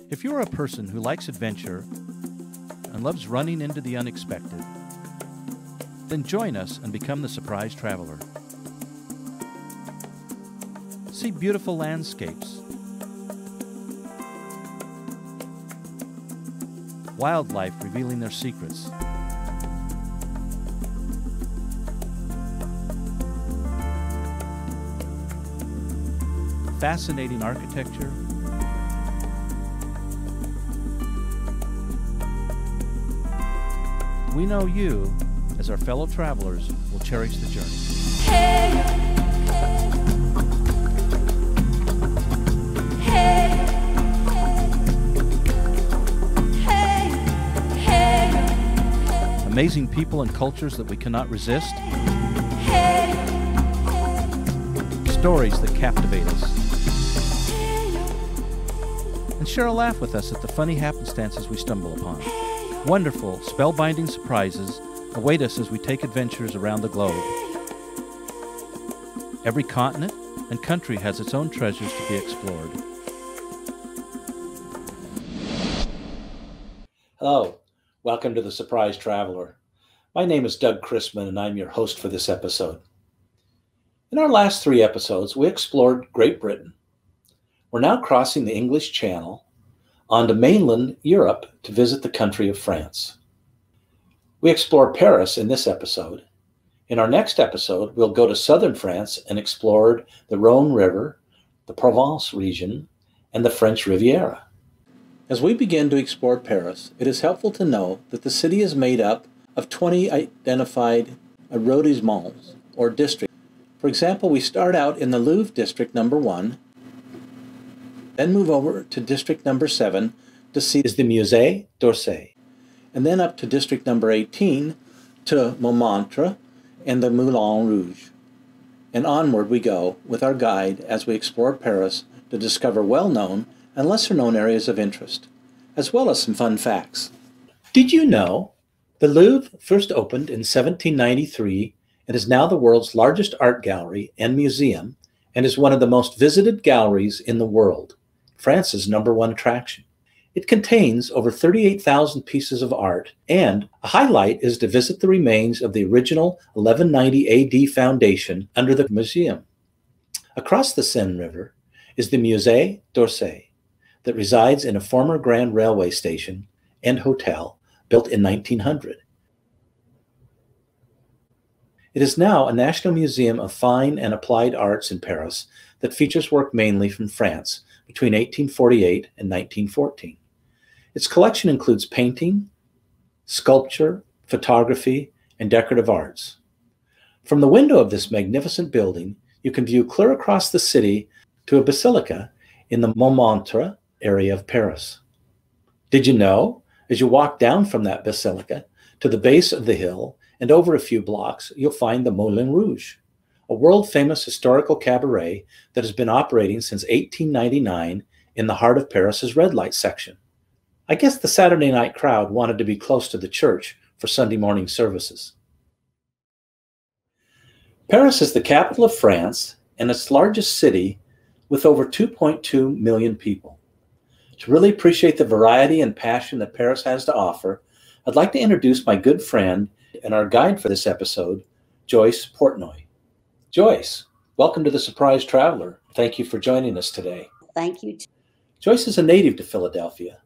If you're a person who likes adventure and loves running into the unexpected, then join us and become the Surprise Traveler. See beautiful landscapes, wildlife revealing their secrets, fascinating architecture, we know you, as our fellow travelers, will cherish the journey. Hey, hey, hey, hey, Amazing people and cultures that we cannot resist. hey, Stories that captivate us. And share a laugh with us at the funny happenstances we stumble upon. Wonderful, spellbinding surprises await us as we take adventures around the globe. Every continent and country has its own treasures to be explored. Hello, welcome to the Surprise Traveler. My name is Doug Chrisman and I'm your host for this episode. In our last 3 episodes, we explored Great Britain. We're now crossing the English Channel onto mainland Europe to visit the country of France. We explore Paris in this episode. In our next episode, we'll go to southern France and explore the Rhone River, the Provence region, and the French Riviera. As we begin to explore Paris, it is helpful to know that the city is made up of 20 identified arrondissements, or districts. For example, we start out in the Louvre district number 1, then move over to district number 7 to see the Musée d'Orsay, and then up to district number 18 to Montmartre and the Moulin Rouge. And onward we go with our guide as we explore Paris to discover well-known and lesser-known areas of interest, as well as some fun facts. Did you know the Louvre first opened in 1793 and is now the world's largest art gallery and museum and is one of the most visited galleries in the world, France's #1 attraction. It contains over 38,000 pieces of art, and a highlight is to visit the remains of the original 1190 AD foundation under the museum. Across the Seine River is the Musée d'Orsay that resides in a former Grand Railway station and hotel built in 1900. It is now a National Museum of Fine and Applied Arts in Paris that features work mainly from France between 1848 and 1914. Its collection includes painting, sculpture, photography, and decorative arts. From the window of this magnificent building, you can view clear across the city to a basilica in the Montmartre area of Paris. Did you know, as you walk down from that basilica to the base of the hill and over a few blocks, you'll find the Moulin Rouge, a world-famous historical cabaret that has been operating since 1899 in the heart of Paris's red light section. I guess the Saturday night crowd wanted to be close to the church for Sunday morning services. Paris is the capital of France and its largest city with over 2.2 million people. To really appreciate the variety and passion that Paris has to offer, I'd like to introduce my good friend and our guide for this episode, Joyce Portnoy. Joyce, welcome to the Surprise Traveler. Thank you for joining us today. Thank you. Joyce is a native to Philadelphia,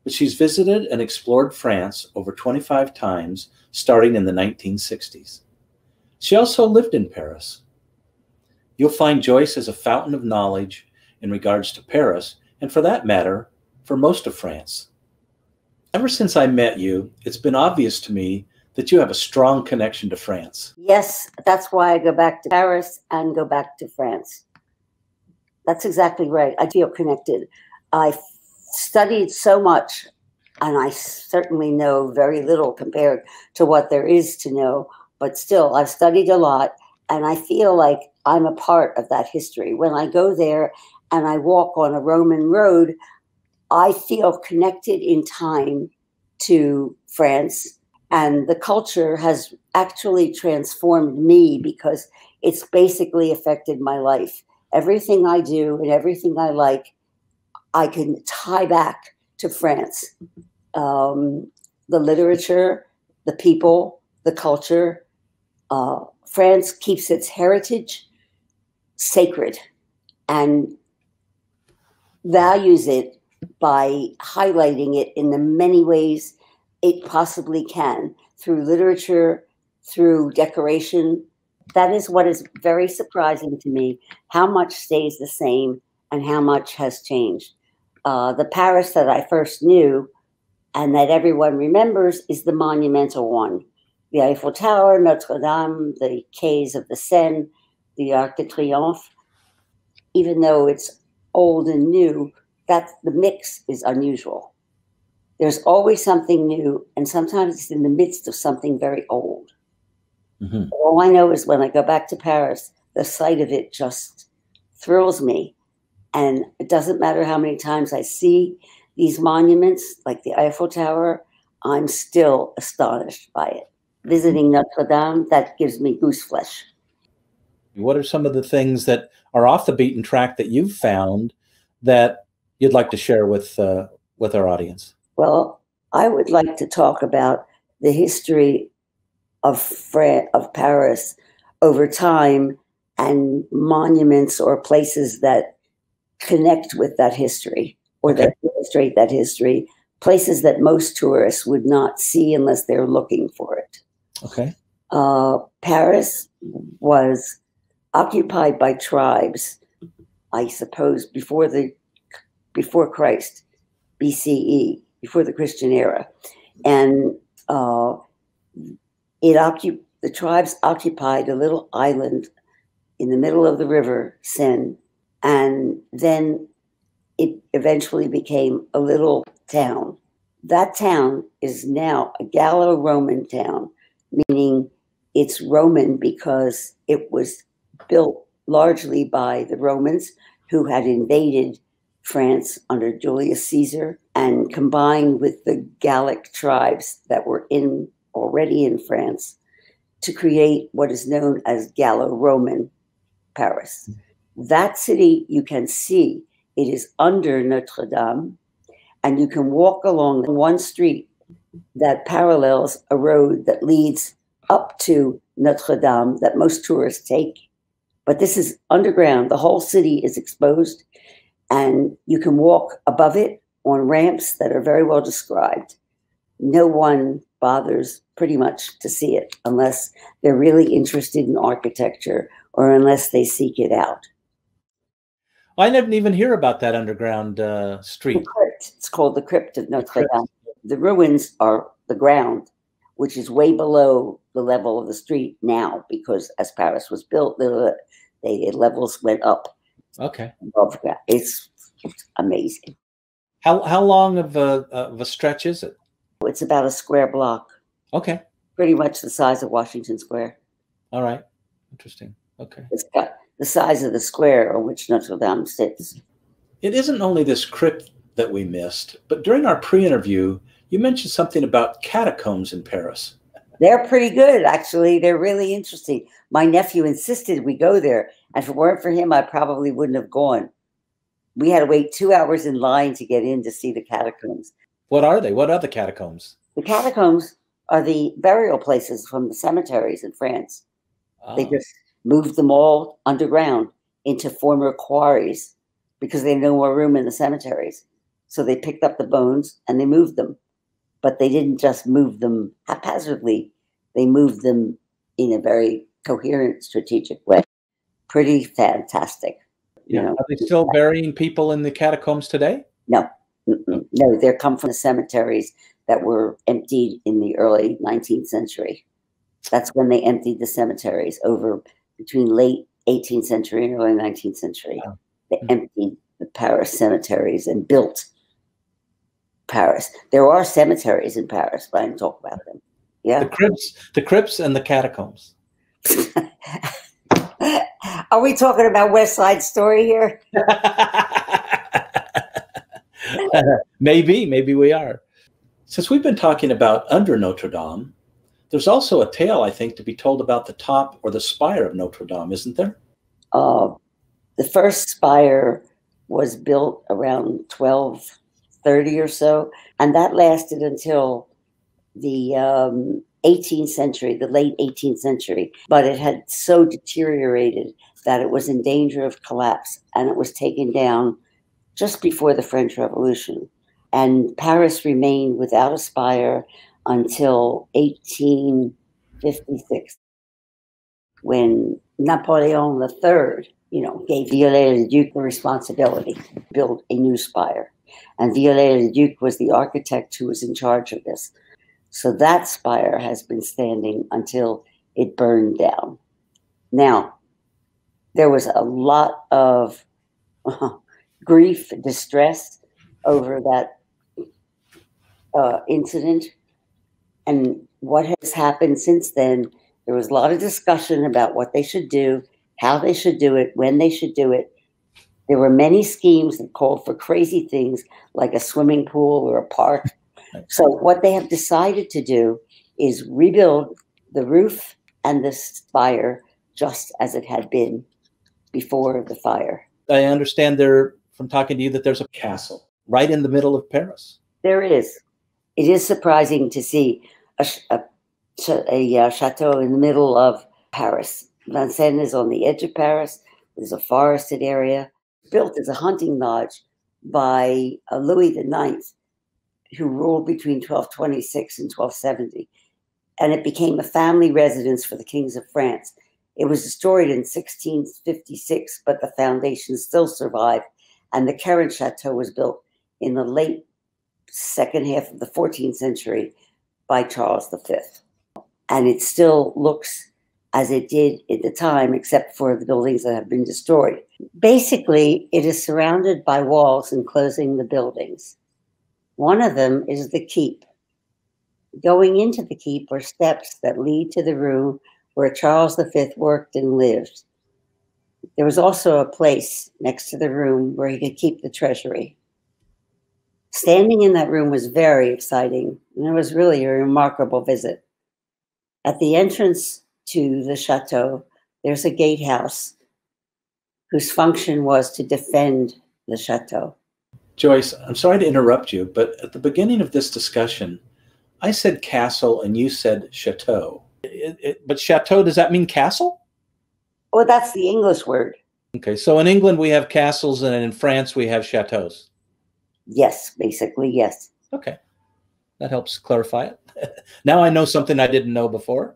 but she's visited and explored France over 25 times, starting in the 1960s. She also lived in Paris. You'll find Joyce as a fountain of knowledge in regards to Paris, and for that matter, for most of France. Ever since I met you, it's been obvious to me that you have a strong connection to France. Yes, that's why I go back to Paris and go back to France. That's exactly right. I feel connected. I studied so much, and I certainly know very little compared to what there is to know, but still, I've studied a lot, and I feel like I'm a part of that history. When I go there and I walk on a Roman road, I feel connected in time to France, and the culture has actually transformed me because it's basically affected my life. Everything I do and everything I like, I can tie back to France. The literature, the people, the culture. France keeps its heritage sacred and values it by highlighting it in the many ways it possibly can, through literature, through decoration. That is what is very surprising to me, how much stays the same and how much has changed. The Paris that I first knew and that everyone remembers is the monumental one. The Eiffel Tower, Notre Dame, the quays of the Seine, the Arc de Triomphe. Even though it's old and new, that the mix is unusual. There's always something new, and sometimes it's in the midst of something very old. Mm-hmm. All I know is when I go back to Paris, the sight of it just thrills me. And it doesn't matter how many times I see these monuments, like the Eiffel Tower, I'm still astonished by it. Visiting Notre Dame, that gives me goose flesh. What are some of the things that are off the beaten track that you've found that you'd like to share with our audience? Well, I would like to talk about the history of Paris over time and monuments or places that connect with that history or that illustrate that history, places that most tourists would not see unless they're looking for it. Okay. Paris was occupied by tribes, I suppose, before Christ, BCE, before the Christian era. And the tribes occupied a little island in the middle of the river Seine, and then it eventually became a little town. That town is now a Gallo-Roman town, meaning it's Roman because it was built largely by the Romans who had invaded France under Julius Caesar and combined with the Gallic tribes that were already in France to create what is known as Gallo-Roman Paris. That city you can see, it is under Notre Dame, and you can walk along one street that parallels a road that leads up to Notre Dame that most tourists take. But this is underground. The whole city is exposed, and you can walk above it on ramps that are very well described. No one bothers pretty much to see it unless they're really interested in architecture or unless they seek it out. I didn't even hear about that underground street. The crypt. It's called the Crypt of Notre Dame. The ruins are the ground, which is way below the level of the street now, because as Paris was built, the levels went up. Okay. It's amazing. How long of a stretch is it? It's about a square block. Okay. Pretty much the size of Washington Square. All right. Interesting. Okay. It's got the size of the square on which Notre Dame sits. It isn't only this crypt that we missed, but during our pre-interview, you mentioned something about catacombs in Paris. They're pretty good, actually. They're really interesting. My nephew insisted we go there, and if it weren't for him, I probably wouldn't have gone. We had to wait 2 hours in line to get in to see the catacombs. What are they? What are the catacombs? The catacombs are the burial places from the cemeteries in France. Oh. They just moved them all underground into former quarries because they had no more room in the cemeteries. So they picked up the bones and they moved them. But they didn't just move them haphazardly. They moved them in a very coherent, strategic way. Pretty fantastic. Yeah. Are they still burying people in the catacombs today? No. No, they come from the cemeteries that were emptied in the early 19th century. That's when they emptied the cemeteries over between late 18th century and early 19th century. Wow. They emptied the Paris cemeteries and built Paris. There are cemeteries in Paris, but I didn't talk about them. Yeah. The crypts and the catacombs. Are we talking about West Side Story here? Maybe we are. Since we've been talking about under Notre Dame, there's also a tale, I think, to be told about the top or the spire of Notre Dame, isn't there? The first spire was built around 30 or so. And that lasted until the 18th century, the late 18th century. But it had so deteriorated that it was in danger of collapse, and it was taken down just before the French Revolution. And Paris remained without a spire until 1856, when Napoleon III, gave Viollet-le-Duc the responsibility to build a new spire. And Viollet-le-Duc was the architect who was in charge of this. So that spire has been standing until it burned down. Now, there was a lot of grief, distress over that incident. And what has happened since then, there was a lot of discussion about what they should do, how they should do it, when they should do it. There were many schemes that called for crazy things like a swimming pool or a park. So what they have decided to do is rebuild the roof and the spire just as it had been before the fire. I understand from talking to you that there's a castle right in the middle of Paris. There is. It is surprising to see a chateau in the middle of Paris. Vincennes is on the edge of Paris. There's a forested area built as a hunting lodge by Louis IX, who ruled between 1226 and 1270. And it became a family residence for the kings of France. It was destroyed in 1656, but the foundations still survive. And the current chateau was built in the late second half of the 14th century by Charles V. And it still looks as it did at the time, except for the buildings that have been destroyed. Basically, it is surrounded by walls enclosing the buildings. One of them is the keep. Going into the keep are steps that lead to the room where Charles V worked and lived. There was also a place next to the room where he could keep the treasury. Standing in that room was very exciting, and it was really a remarkable visit. At the entrance to the chateau, there's a gatehouse whose function was to defend the chateau. Joyce, I'm sorry to interrupt you, but at the beginning of this discussion, I said castle and you said chateau. But chateau, does that mean castle? Well, that's the English word. Okay, so in England we have castles and in France we have chateaus. Yes, basically, yes. Okay, that helps clarify it. Now I know something I didn't know before.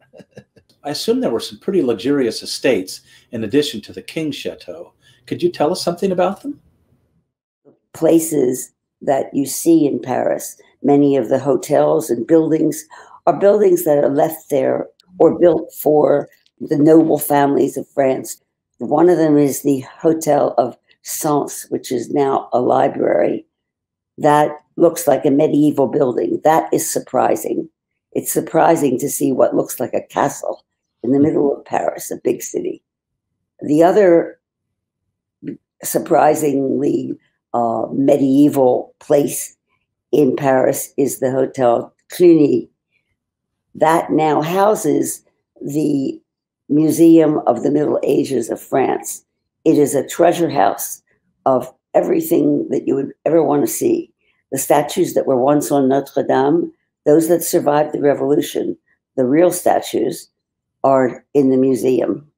I assume there were some pretty luxurious estates in addition to the King's Chateau. Could you tell us something about them? Places that you see in Paris, many of the hotels and buildings are buildings that are left there or built for the noble families of France. One of them is the Hotel of Sens, which is now a library. That looks like a medieval building. That is surprising. It's surprising to see what looks like a castle in the middle of Paris, a big city. The other surprisingly medieval place in Paris is the Hotel Cluny. That now houses the Museum of the Middle Ages of France. It is a treasure house of everything that you would ever want to see. The statues that were once on Notre Dame, those that survived the revolution, the real statues, are in the museum.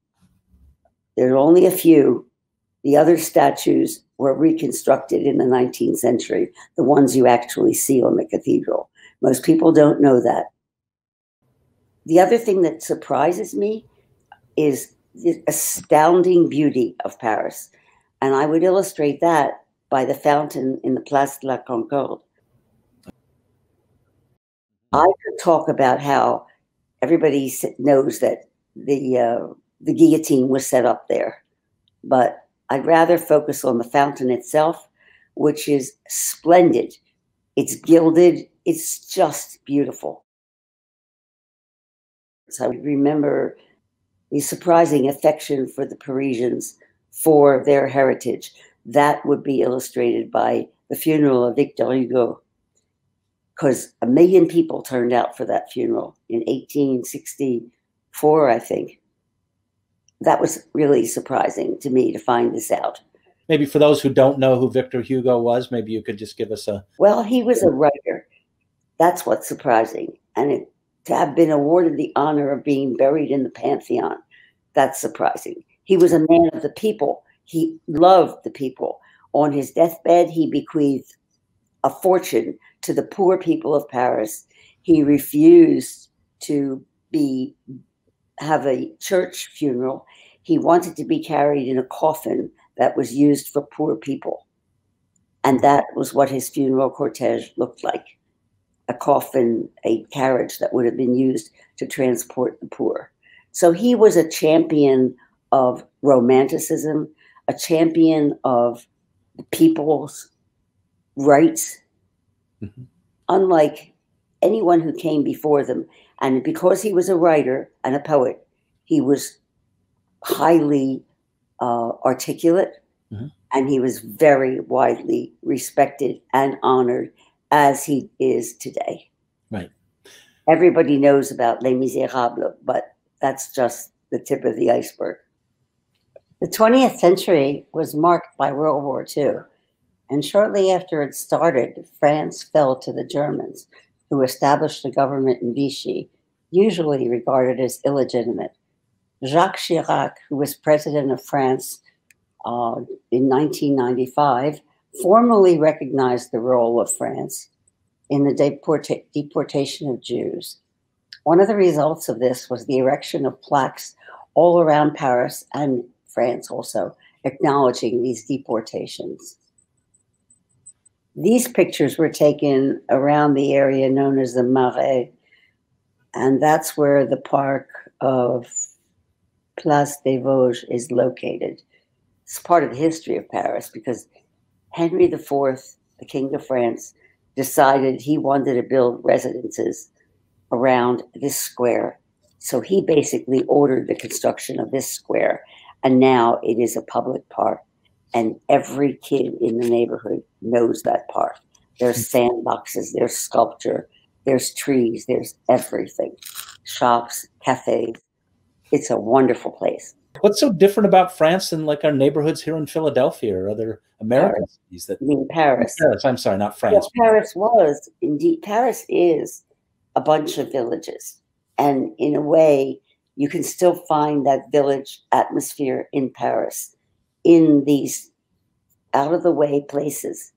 There are only a few. The other statues were reconstructed in the 19th century, the ones you actually see on the cathedral. Most people don't know that. The other thing that surprises me is the astounding beauty of Paris. And I would illustrate that by the fountain in the Place de la Concorde. I could talk about how everybody knows that the guillotine was set up there, but I'd rather focus on the fountain itself, which is splendid. It's gilded. It's just beautiful. So I remember the surprising affection for the Parisians for their heritage. That would be illustrated by the funeral of Victor Hugo, because 1 million people turned out for that funeral in 1864, I think. That was really surprising to me to find this out. maybe for those who don't know who Victor Hugo was, maybe you could just give us a... Well, he was a writer. That's what's surprising. And to have been awarded the honor of being buried in the Pantheon, that's surprising. He was a man of the people. He loved the people. On his deathbed, he bequeathed a fortune to the poor people of Paris. He refused to have a church funeral. He wanted to be carried in a coffin that was used for poor people. And that was what his funeral cortege looked like. A coffin, a carriage that would have been used to transport the poor. So he was a champion of romanticism, a champion of the people's rights, unlike anyone who came before them. And because he was a writer and a poet, he was highly articulate, and he was very widely respected and honored, as he is today. Right. Everybody knows about Les Miserables, but that's just the tip of the iceberg. The 20th century was marked by World War II, and shortly after it started, France fell to the Germans, who established a government in Vichy, usually regarded as illegitimate. Jacques Chirac, who was president of France in 1995, formally recognized the role of France in the deportation of Jews. One of the results of this was the erection of plaques all around Paris and France also, acknowledging these deportations. These pictures were taken around the area known as the Marais, and that's where the park of Place des Vosges is located. It's part of the history of Paris because Henry IV, the King of France, decided he wanted to build residences around this square. So he basically ordered the construction of this square, and now it is a public park, and every kid in the neighborhood knows that park. There's sandboxes, there's sculpture, there's trees, there's everything. Shops, cafes. It's a wonderful place. What's so different about France than like our neighborhoods here in Philadelphia or other American cities? That I mean, Paris. Paris, I'm sorry, not France. Well, Paris is a bunch of villages. And in a way, you can still find that village atmosphere in Paris, in these out-of-the-way places,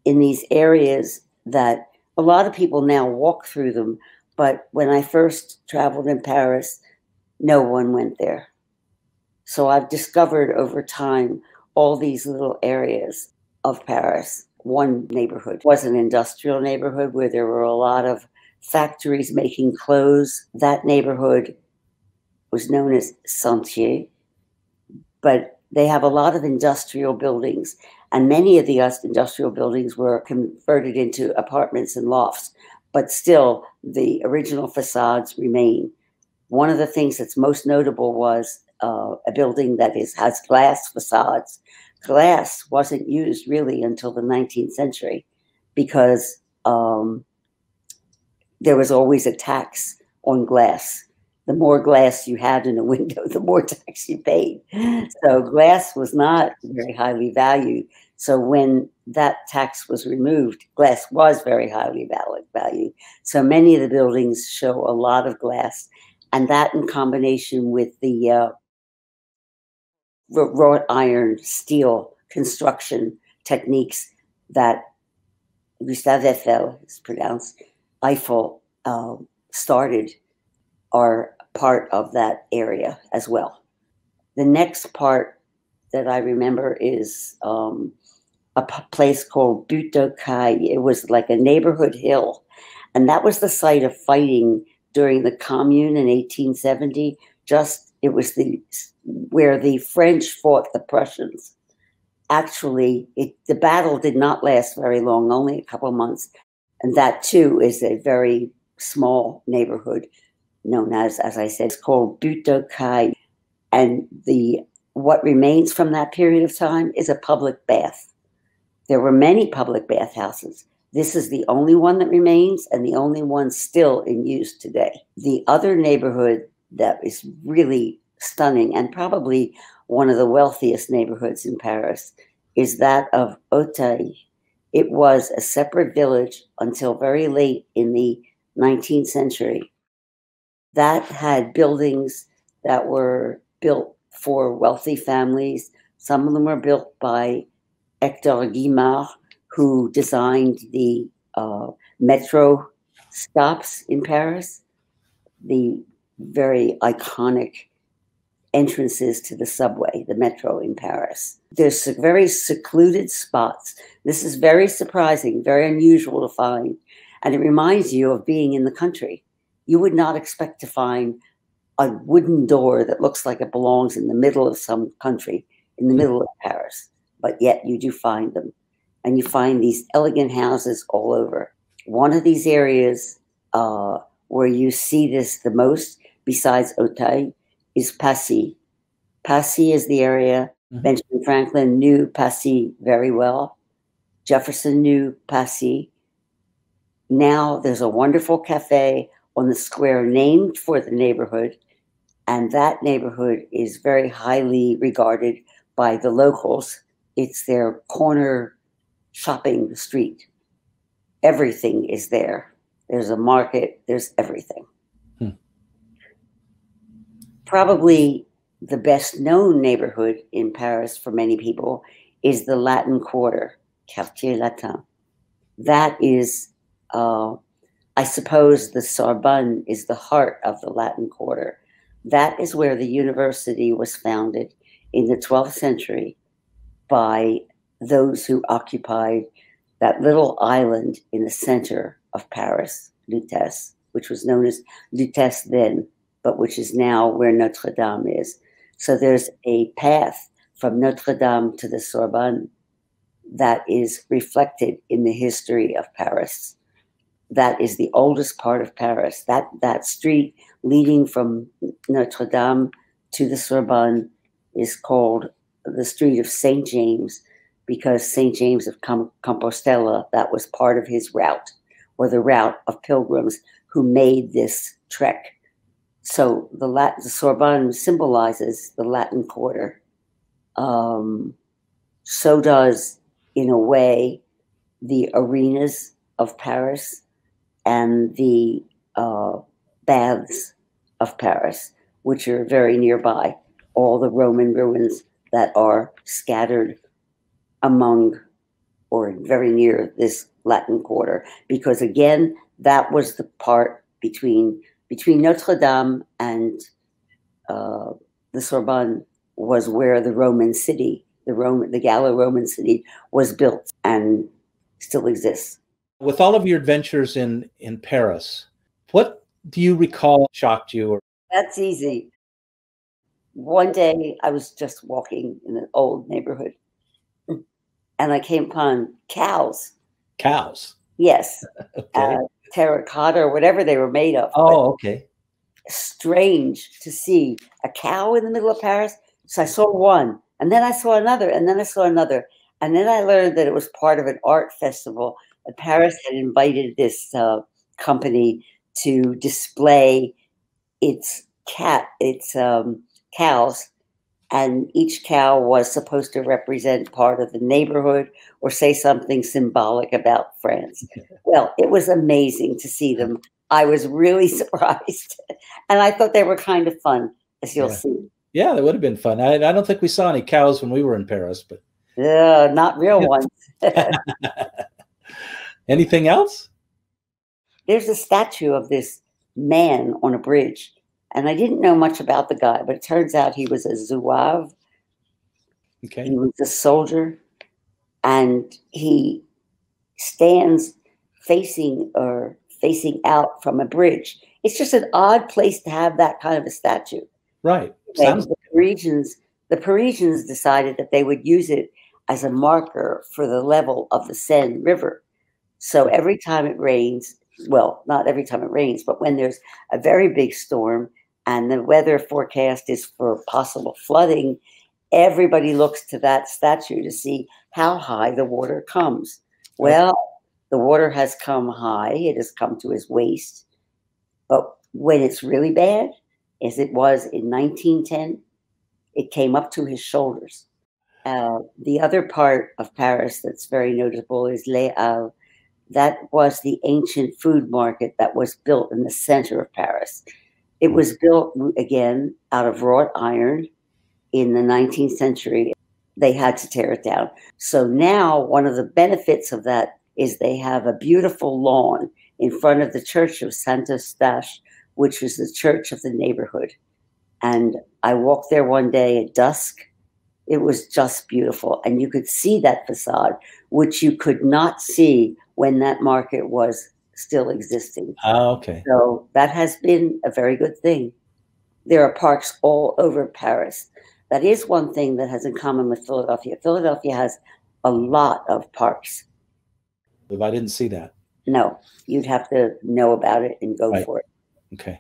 in these areas that a lot of people now walk through them. But when I first traveled in Paris, no one went there. So I've discovered over time all these little areas of Paris. One neighborhood was an industrial neighborhood where there were a lot of factories making clothes. That neighborhood was known as Sentier, but they have a lot of industrial buildings, and many of the industrial buildings were converted into apartments and lofts, but still the original facades remain. One of the things that's most notable was a building that has glass facades. Glass wasn't used really until the 19th century because there was always a tax on glass. The more glass you had in a window, the more tax you paid. So glass was not very highly valued. So when that tax was removed, glass was very highly valued. So many of the buildings show a lot of glass, and that in combination with the wrought iron steel construction techniques that Gustave Eiffel is pronounced, Eiffel started are part of that area as well. The next part that I remember is a place called Butte de Caille. It was like a neighborhood hill, and that was the site of fighting during the Commune in 1870. It was where the French fought the Prussians. Actually, the battle did not last very long, only a couple of months. And that too is a very small neighborhood known as I said, it's called Butte de Caille. And what remains from that period of time is a public bath. There were many public bathhouses. This is the only one that remains and the only one still in use today. The other neighborhood that is really stunning, and probably one of the wealthiest neighborhoods in Paris is that of Auteuil. It was a separate village until very late in the 19th century that had buildings that were built for wealthy families. Some of them were built by Hector Guimard, who designed the metro stops in Paris, the very iconic entrances to the subway, the metro in Paris. There's very secluded spots. This is very surprising, very unusual to find. And it reminds you of being in the country. You would not expect to find a wooden door that looks like it belongs in the middle of some country, in the middle of Paris. But yet you do find them. And you find these elegant houses all over. One of these areas where you see this the most, besides Auteuil, is Passy. Passy is the area. Benjamin Franklin knew Passy very well. Jefferson knew Passy. Now there's a wonderful cafe on the square named for the neighborhood, and that neighborhood is very highly regarded by the locals. It's their corner shopping street. Everything is there. There's a market, there's everything. Probably the best known neighborhood in Paris for many people is the Latin Quarter, Quartier Latin. That is, I suppose the Sorbonne is the heart of the Latin Quarter. That is where the university was founded in the 12th century by those who occupied that little island in the center of Paris, Lutèce, which was known as Lutèce then, but which is now where Notre Dame is. So there's a path from Notre Dame to the Sorbonne that is reflected in the history of Paris. That is the oldest part of Paris. That street leading from Notre Dame to the Sorbonne is called the Street of St. James, because St. James of Compostela, that was part of his route, or the route of pilgrims who made this trek. So the Sorbonne symbolizes the Latin Quarter. So does, in a way, the arenas of Paris and the baths of Paris, which are very nearby, all the Roman ruins that are scattered among or very near this Latin Quarter. Because again, that was the part between Notre Dame and the Sorbonne was where the Roman city, the Gallo-Roman city, was built and still exists. With all of your adventures in Paris, what do you recall shocked you? That's easy. One day I was just walking in an old neighborhood and I came upon cows. Cows? Yes. Okay. Terracotta or whatever they were made of. Oh, okay. Strange to see a cow in the middle of Paris. So I saw one, and then I saw another, and then I saw another. And then I learned that it was part of an art festival. Paris had invited this company to display its cows, and each cow was supposed to represent part of the neighborhood or say something symbolic about France. Well, it was amazing to see them. I was really surprised, and I thought they were kind of fun, as you'll see. Yeah, that would have been fun. I don't think we saw any cows when we were in Paris, but not real ones. Anything else? There's a statue of this man on a bridge, and I didn't know much about the guy, but it turns out he was a zouave. Okay. He was a soldier, and he stands facing out from a bridge. It's just an odd place to have that kind of a statue. Right. The Parisians decided that they would use it as a marker for the level of the Seine River. So every time it rains, well, not every time it rains, but when there's a very big storm and the weather forecast is for possible flooding, everybody looks to that statue to see how high the water comes. Well, the water has come high. It has come to his waist. But when it's really bad, as it was in 1910. It came up to his shoulders. The other part of Paris that's very notable is Les Halles. That was the ancient food market that was built in the center of Paris. It was built, again, out of wrought iron in the 19th century. They had to tear it down. So now one of the benefits of that is they have a beautiful lawn in front of the church of Saint Eustache, which was the church of the neighborhood. And I walked there one day at dusk. It was just beautiful. And you could see that facade, which you could not see when that market was still existing. Oh, okay. So that has been a very good thing. There are parks all over Paris. That is one thing that has in common with Philadelphia. Philadelphia has a lot of parks. If I didn't see that. No, you'd have to know about it and go for it. Okay.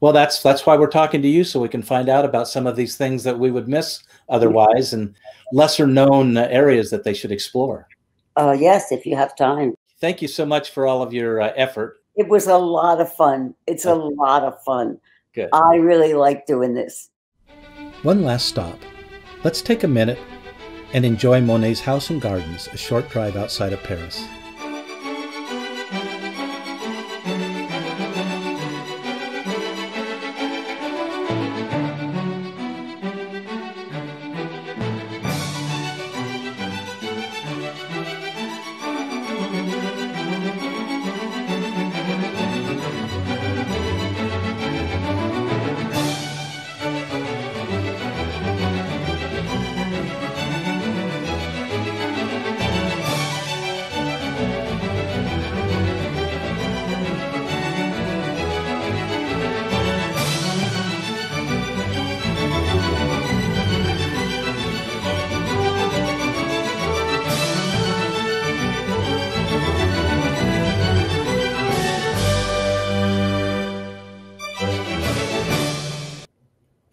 Well, that's why we're talking to you, so we can find out about some of these things that we would miss otherwise, and lesser known areas that they should explore. Yes, if you have time. Thank you so much for all of your effort. It was a lot of fun. It's a lot of fun. Good. I really like doing this. One last stop. Let's take a minute and enjoy Monet's house and gardens, a short drive outside of Paris.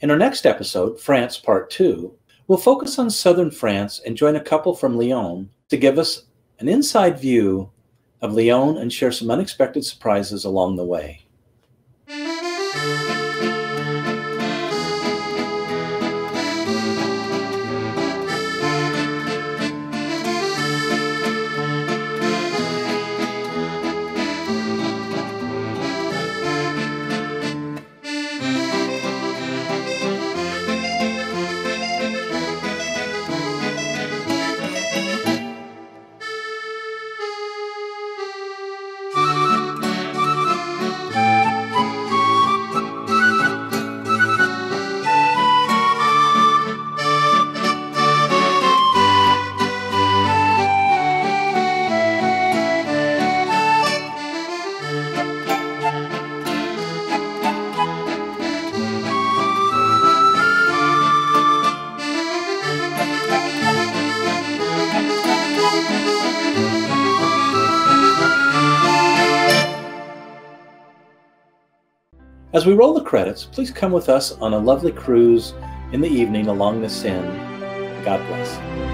In our next episode, France Part 2, we'll focus on southern France and join a couple from Lyon to give us an inside view of Lyon and share some unexpected surprises along the way. As we roll the credits, please come with us on a lovely cruise in the evening along the Seine. God bless.